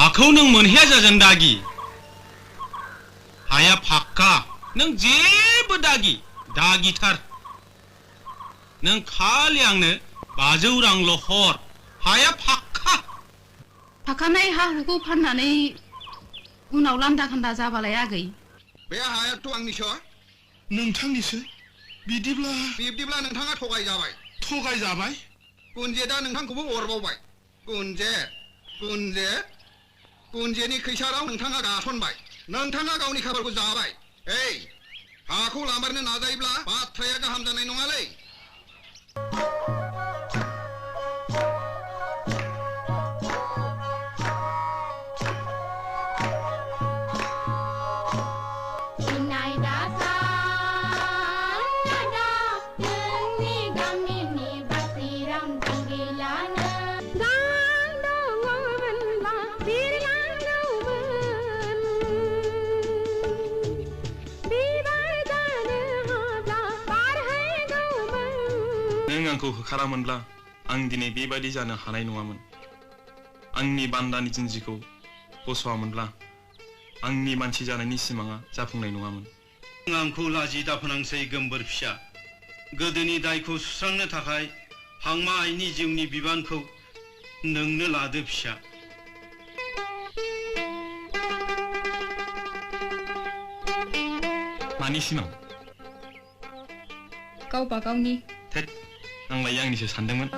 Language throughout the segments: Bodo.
हाखौ नों मोनहैया जाजों दागि हाया फाक्का नों जेबो दागिथार नों खालि आंनो 500 रांल' हर हाया फाखानाय हा हुखौ फाननानै उनाव लान्दा खान्दा जाबालाय आगै बे हायाथ' आंनिसो नोंथांनिसो बिब्दिब्ला नोंथाङा थगायजाबाय गुनजेदा नोंथांखौबो अरबावबाय गुनजेनि खैसाराव नोंथाङा गासनबाय नोंथाङा गावनि खाफालखौ जाबाय हाखौ लामारनो नाजायोब्ला बाथ्राया गाहाम जानाय नङालै नों आंखौ होखारामोनब्ला आं दिनै बेबायदि जानो हानाय नङामोन आंनि बान्दानि जिन्जिखौ बस'आमोनब्ला आंनि मानसि जानायनि सिमाङा जाफुंनाय नङामोन आंखौ लाजि दाफोनांसै गोमबोर फिसा गोदोनि दायखौ सुस्रांनो थाखाय हांमा आइनि जिउनि बिबानखौ नोंनो लादो फिसा मानि सिमां गावबा गावनि थेट आंलाय आंनिसो सानदोंमोन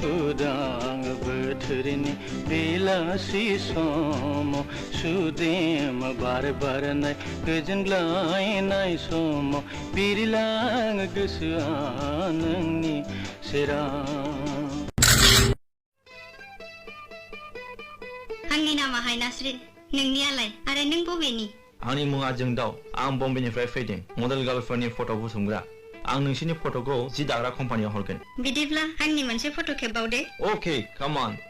उदां बोथोरनि बेलासि समाव सुदेम बार बारनाय गोजोनग्लायनाय समाव बिरलाङो गोसोआ नोंनि सेराव आंनि नामा हायनास्रि नोंनियालाय आरो नों बबेनि आंनि मुङा जोंदाव आं बम्बेनिफ्राय फैदों मडेल गार्लफोरनि फट' बुथुमग्रा आं नोंसिनि फट'खौ जि दाग्रा कम्पानियाव हरगोन बिदिब्ला आंनि मोनसे फट' खेबबाव दे Okay, come on.